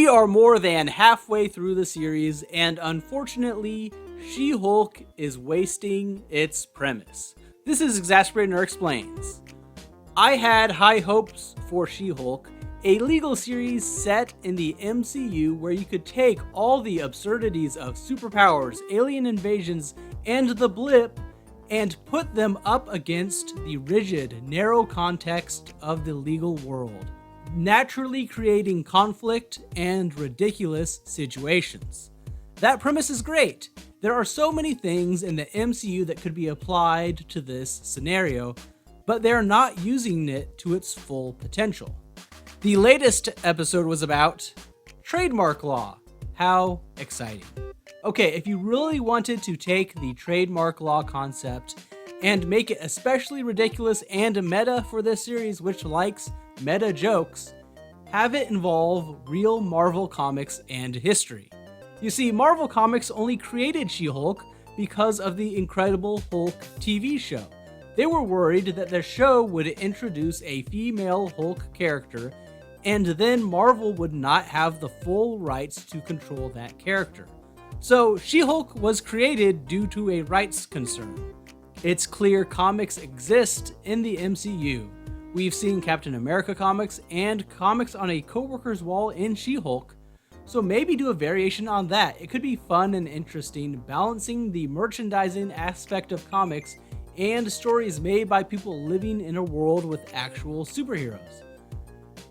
We are more than halfway through the series, and unfortunately, She-Hulk is wasting its premise. This is Exasperated Nerd Explains. I had high hopes for She-Hulk, a legal series set in the MCU where you could take all the absurdities of superpowers, alien invasions, and the blip and put them up against the rigid, narrow context of the legal world, naturally creating conflict and ridiculous situations. That premise is great. There are so many things in the MCU that could be applied to this scenario, but they're not using it to its full potential. The latest episode was about trademark law. How exciting. Okay, if you really wanted to take the trademark law concept and make it especially ridiculous and meta for this series, which likes meta jokes, have it involve real Marvel comics and history. You see, Marvel Comics only created She-Hulk because of the Incredible Hulk TV show. They were worried that the show would introduce a female Hulk character, and then Marvel would not have the full rights to control that character. So She-Hulk was created due to a rights concern. It's clear comics exist in the MCU. We've seen Captain America comics and comics on a coworker's wall in She-Hulk, so maybe do a variation on that. It could be fun and interesting, balancing the merchandising aspect of comics and stories made by people living in a world with actual superheroes.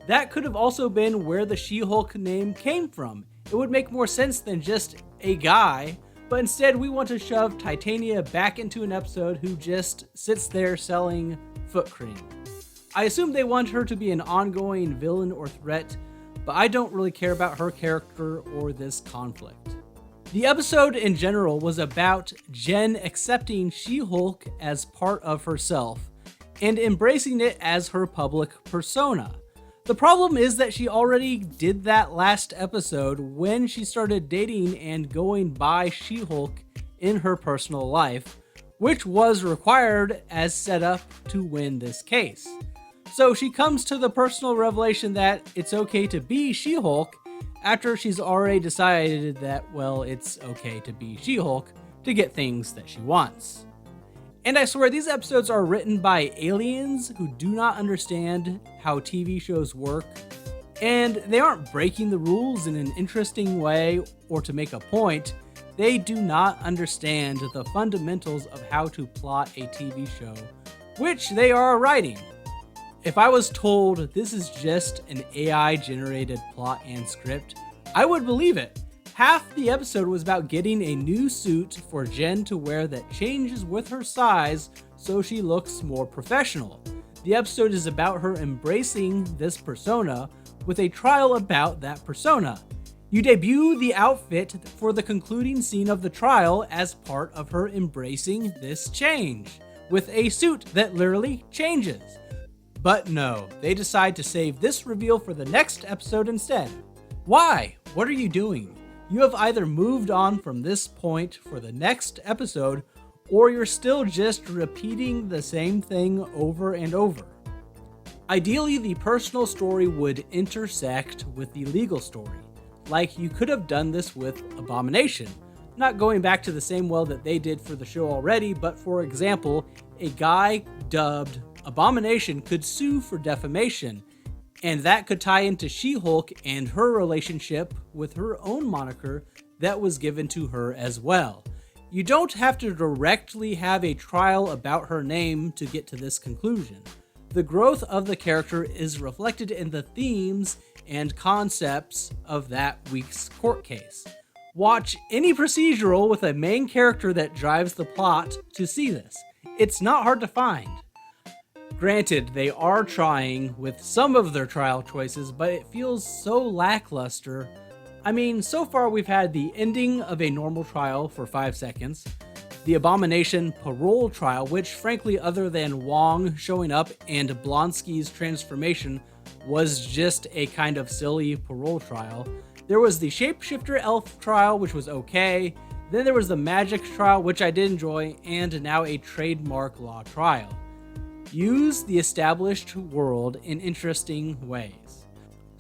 That could have also been where the She-Hulk name came from. It would make more sense than just a guy, but instead we want to shove Titania back into an episode who just sits there selling foot cream. I assume they want her to be an ongoing villain or threat, but I don't really care about her character or this conflict. The episode in general was about Jen accepting She-Hulk as part of herself and embracing it as her public persona. The problem is that she already did that last episode when she started dating and going by She-Hulk in her personal life, which was required as setup to win this case. So she comes to the personal revelation that it's okay to be She-Hulk after she's already decided that, well, it's okay to be She-Hulk to get things that she wants. And I swear these episodes are written by aliens who do not understand how TV shows work, and they aren't breaking the rules in an interesting way or to make a point. They do not understand the fundamentals of how to plot a TV show, which they are writing. If I was told this is just an AI-generated plot and script, I would believe it. Half the episode was about getting a new suit for Jen to wear that changes with her size so she looks more professional. The episode is about her embracing this persona with a trial about that persona. You debut the outfit for the concluding scene of the trial as part of her embracing this change, with a suit that literally changes. But no, they decide to save this reveal for the next episode instead. Why? What are you doing? You have either moved on from this point for the next episode, or you're still just repeating the same thing over and over. Ideally, the personal story would intersect with the legal story. Like you could have done this with Abomination. Not going back to the same well that they did for the show already, but for example, a guy dubbed Abomination could sue for defamation, and that could tie into She-Hulk and her relationship with her own moniker that was given to her as well. You don't have to directly have a trial about her name to get to this conclusion. The growth of the character is reflected in the themes and concepts of that week's court case. Watch any procedural with a main character that drives the plot to see this. It's not hard to find. Granted, they are trying with some of their trial choices, but it feels so lackluster. I mean, so far we've had the ending of a normal trial for 5 seconds, the Abomination parole trial, which frankly, other than Wong showing up and Blonsky's transformation, was just a kind of silly parole trial. There was the Shapeshifter Elf trial, which was okay. Then there was the Magic trial, which I did enjoy, and now a trademark law trial. Use the established world in interesting ways.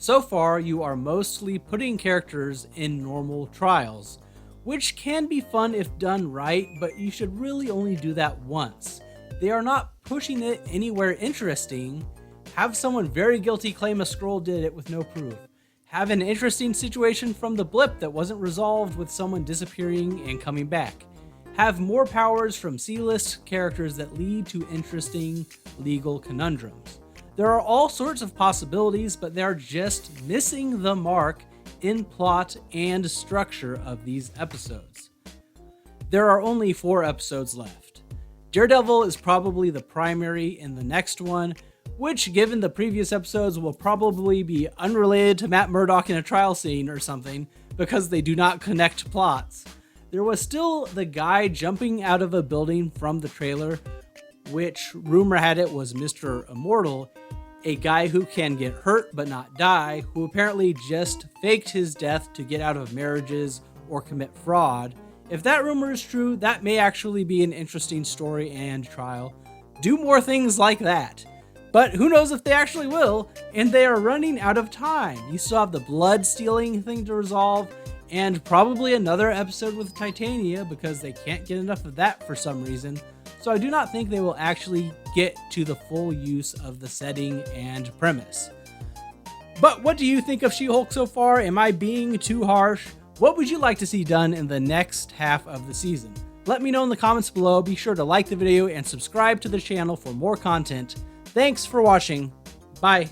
So far, you are mostly putting characters in normal trials, which can be fun if done right, but you should really only do that once. They are not pushing it anywhere interesting. Have someone very guilty claim a scroll did it with no proof. Have an interesting situation from the blip that wasn't resolved with someone disappearing and coming back. Have more powers from C-list characters that lead to interesting legal conundrums. There are all sorts of possibilities, but they are just missing the mark in plot and structure of these episodes. There are only 4 episodes left. Daredevil is probably the primary in the next one, which, given the previous episodes, will probably be unrelated to Matt Murdock in a trial scene or something, because they do not connect plots. There was still the guy jumping out of a building from the trailer, which rumor had it was Mr. Immortal, a guy who can get hurt but not die, who apparently just faked his death to get out of marriages or commit fraud. If that rumor is true, that may actually be an interesting story and trial. Do more things like that. But who knows if they actually will, and they are running out of time. You still have the blood stealing thing to resolve, and probably another episode with Titania because they can't get enough of that for some reason. So I do not think they will actually get to the full use of the setting and premise. But what do you think of She-Hulk so far? Am I being too harsh? What would you like to see done in the next half of the season? Let me know in the comments below. Be sure to like the video and subscribe to the channel for more content. Thanks for watching. Bye.